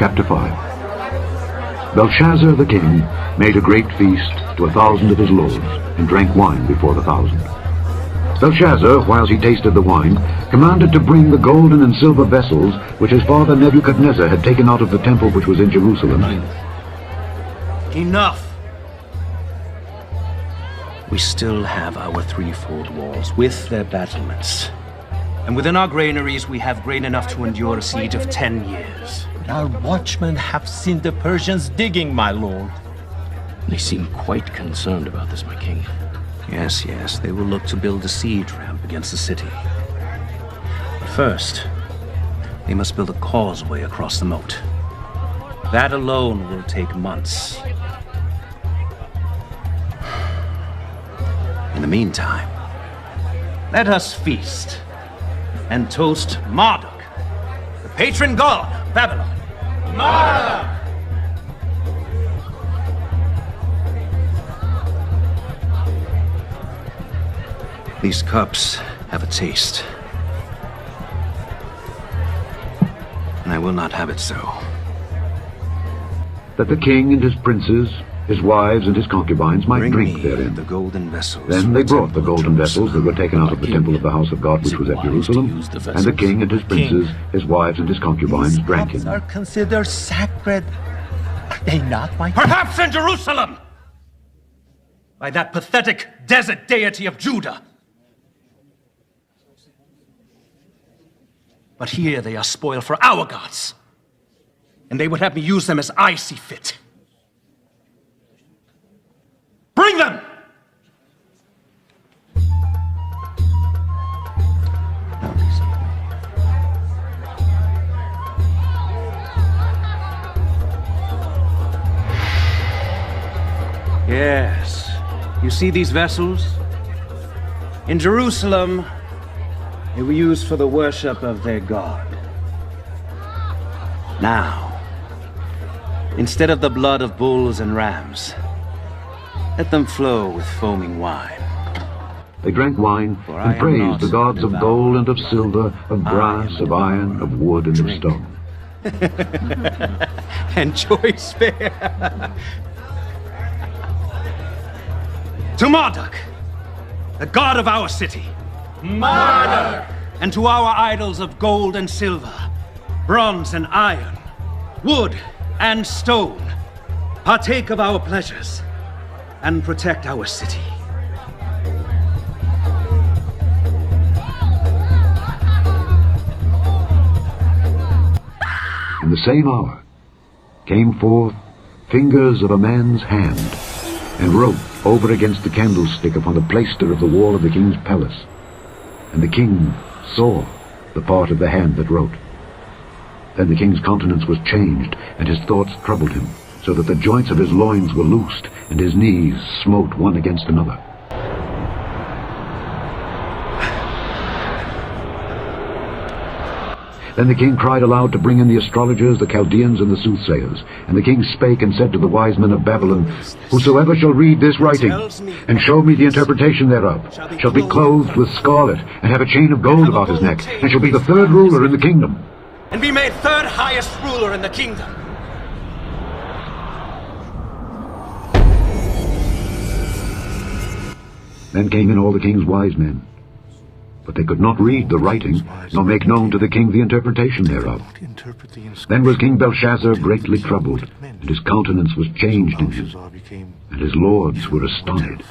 Chapter 5. Belshazzar the king made a great feast to 1,000 of his lords, and drank wine before the 1,000. Belshazzar, whilst he tasted the wine, commanded to bring the golden and silver vessels which his father Nebuchadnezzar had taken out of the temple which was in Jerusalem. Enough! We still have our threefold walls with their battlements. And within our granaries we have grain enough to endure a siege of 10 years. Our watchmen have seen the Persians digging, my lord. They seem quite concerned about this, my king. Yes, yes, they will look to build a siege ramp against the city. But first, they must build a causeway across the moat. That alone will take months. In the meantime, let us feast and toast Marduk, the patron god of Babylon. Marduk! These cups have a taste, and I will not have it so. That the king and his princes, his wives and his concubines might drink therein. The golden vessels. Then they brought the golden vessels that were taken out of the temple of the house of God which was at Jerusalem, and the king and his princes, his wives and his concubines drank These in. cups are considered sacred. Are they not, my king? Perhaps in Jerusalem! By that pathetic desert deity of Judah. But here they are spoiled for our gods, and they would have me use them as I see fit. Bring them! Yes, you see these vessels? In Jerusalem, they were used for the worship of their god. Now, instead of the blood of bulls and rams, let them flow with foaming wine. They drank wine For I and am praised not the gods of devout. gold and of silver, of brass, am of iron, of wood and of Drink. stone. And choice fare. To Marduk, the god of our city. Marduk! And to our idols of gold and silver, bronze and iron, wood and stone, partake of our pleasures and protect our city. In the same hour came forth fingers of a man's hand, and wrote over against the candlestick upon the plaister of the wall of the king's palace. And the king saw the part of the hand that wrote. Then the king's countenance was changed, and his thoughts troubled him, so that the joints of his loins were loosed, and his knees smote one against another. Then the king cried aloud to bring in the astrologers, the Chaldeans, and the soothsayers. And the king spake and said to the wise men of Babylon, Whosoever shall read this writing, and show me the interpretation thereof, shall be clothed with scarlet, and have a chain of gold about his neck, and shall be the third ruler in the kingdom. And be made third highest ruler in the kingdom. Then came in all the king's wise men, but they could not read the writing, nor make known to the king the interpretation thereof. Then was King Belshazzar greatly troubled, and his countenance was changed in him, and his lords were astonished.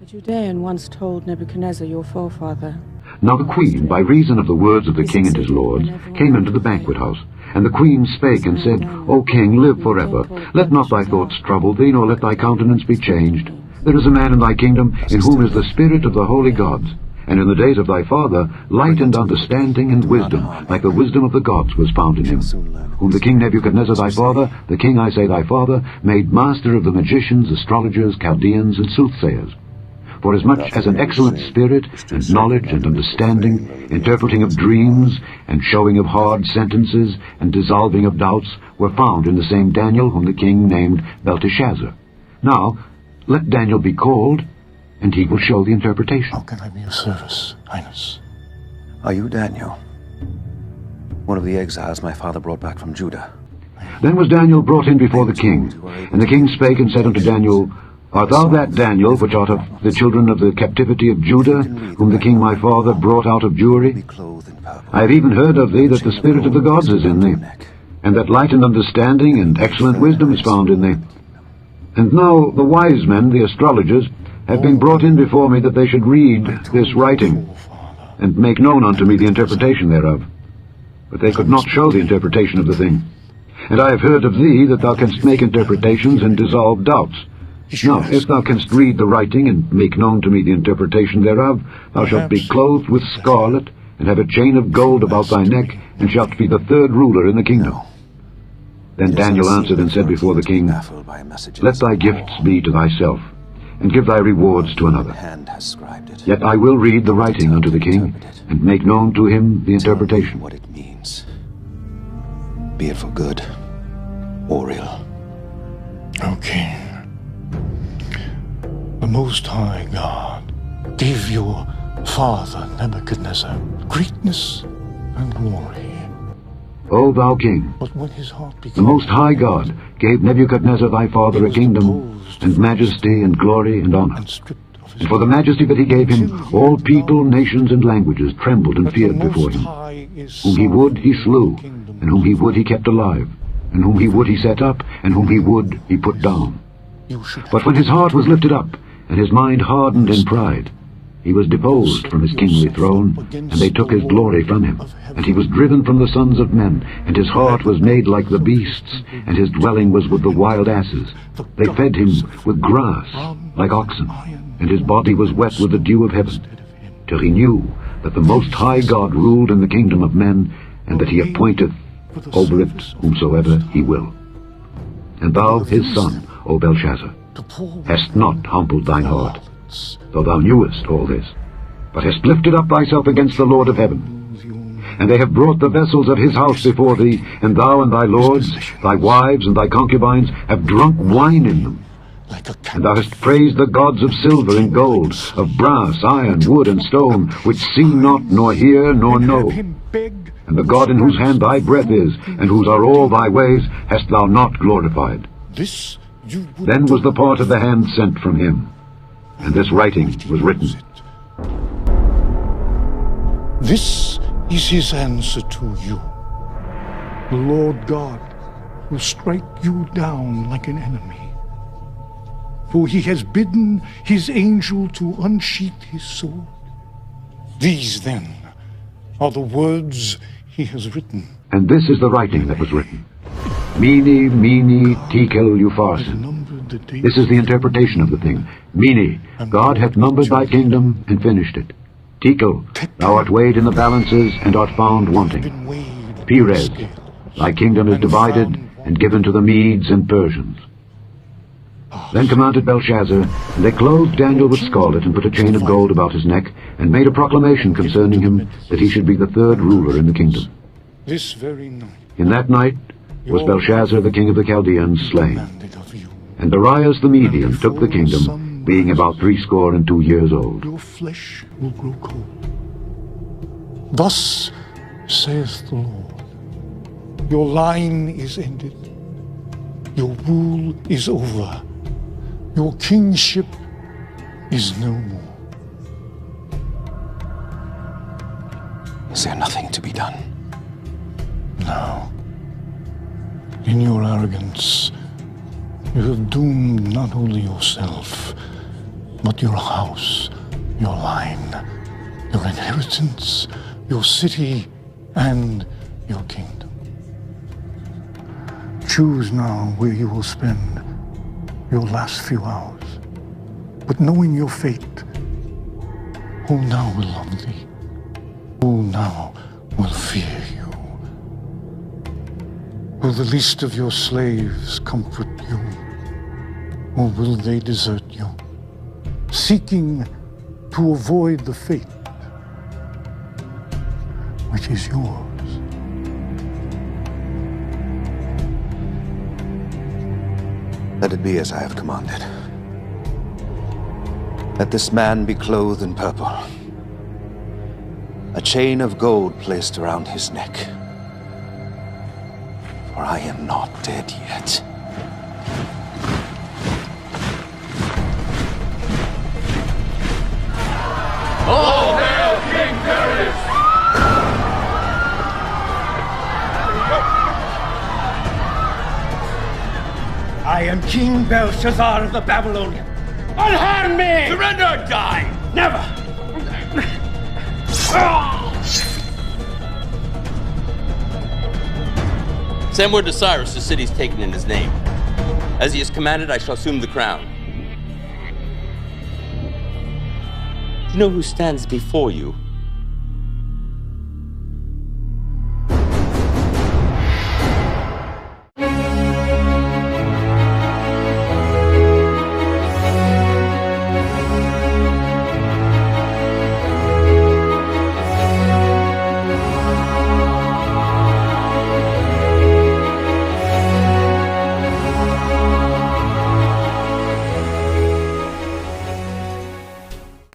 The Judean once told Nebuchadnezzar, your forefather. Now the queen, by reason of the words of the king and his lords, came into the banquet house. And the queen spake and said, O king, live forever. Let not thy thoughts trouble thee, nor let thy countenance be changed. There is a man in thy kingdom, in whom is the spirit of the holy gods. And in the days of thy father, light and understanding and wisdom, like the wisdom of the gods, was found in him. Whom the king Nebuchadnezzar thy father, the king, I say, thy father, made master of the magicians, astrologers, Chaldeans, and soothsayers. For as much as an excellent spirit, and knowledge and understanding, interpreting of dreams, and showing of hard sentences, and dissolving of doubts, were found in the same Daniel, whom the king named Belteshazzar. Now, let Daniel be called, and he will show the interpretation. How can I be of service, Highness? Are you Daniel? One of the exiles my father brought back from Judah. Then was Daniel brought in before the king. And the king spake and said unto Daniel, Art thou that Daniel, which art of the children of the captivity of Judah, whom the king my father brought out of Jewry? I have even heard of thee that the spirit of the gods is in thee, and that light and understanding and excellent wisdom is found in thee. And now the wise men, the astrologers, have been brought in before me that they should read this writing, and make known unto me the interpretation thereof. But they could not show the interpretation of the thing. And I have heard of thee that thou canst make interpretations and dissolve doubts. Now, if thou canst read the writing and make known to me the interpretation thereof, thou shalt be clothed with scarlet, and have a chain of gold about thy neck, and shalt be the third ruler in the kingdom. Then Daniel answered and said before the king, Let thy gifts be to thyself, and give thy rewards to another. Yet I will read the writing unto the king, and make known to him the interpretation. What it means, be it for good or ill. O king, the Most High God gave your father Nebuchadnezzar greatness and glory. O thou king, But when his heart the became Most High God gave Nebuchadnezzar thy father a kingdom, and majesty, and glory, and honor. and stripped of his And for the majesty that he gave him, all people, nations, and languages trembled and feared before him. Whom he would, he slew, and whom he would, he kept alive, and whom he would, he set up, and whom he would, he put down. But when his heart was lifted up, and his mind hardened in pride, he was deposed from his kingly throne, and they took his glory from him. And he was driven from the sons of men, and his heart was made like the beasts, and his dwelling was with the wild asses. They fed him with grass, like oxen, and his body was wet with the dew of heaven, till he knew that the Most High God ruled in the kingdom of men, and that he appointeth over it whomsoever he will. And thou, his son, O Belshazzar, hast not humbled thine heart, though thou knewest all this, but hast lifted up thyself against the Lord of heaven. And they have brought the vessels of his house before thee, and thou and thy lords, thy wives and thy concubines, have drunk wine in them. And thou hast praised the gods of silver and gold, of brass, iron, wood, and stone, which see not, nor hear, nor know. And the God in whose hand thy breath is, and whose are all thy ways, hast thou not glorified. Then was the part of the hand sent from him, and this writing was written. This is his answer to you. The Lord God will strike you down like an enemy. For he has bidden his angel to unsheath his sword. These, then, are the words he has written. And this is the writing that was written. Mene, mene, tekel, upharsin. This is the interpretation of the thing. Mene, God hath numbered thy kingdom and finished it. Tekel, thou art weighed in the balances and art found wanting. Perez, thy kingdom is divided and given to the Medes and Persians. Then commanded Belshazzar, and they clothed Daniel with scarlet, and put a chain of gold about his neck, and made a proclamation concerning him, that he should be the third ruler in the kingdom. This very night In that night was Belshazzar the king of the Chaldeans slain, and Darius the Median took the kingdom, being about 62 years old. your flesh will grow cold. Thus saith the Lord, your line is ended, your rule is over, your kingship is no more. Is there nothing to be done? Now, in your arrogance, you have doomed not only yourself, but your house, your line, your inheritance, your city, and your kingdom. Choose now where you will spend your last few hours, but knowing your fate, who now will love thee? Who now will fear you? Will the least of your slaves comfort you, or will they desert you, seeking to avoid the fate which is yours? Let it be as I have commanded. Let this man be clothed in purple, a chain of gold placed around his neck. for I am not dead yet. All hail King Darius! I am King Belshazzar of the Babylonians. Unharm me! Surrender or die! Never! Send word to Cyrus the city's taken in his name. As he has commanded, I shall assume the crown. Do you know who stands before you?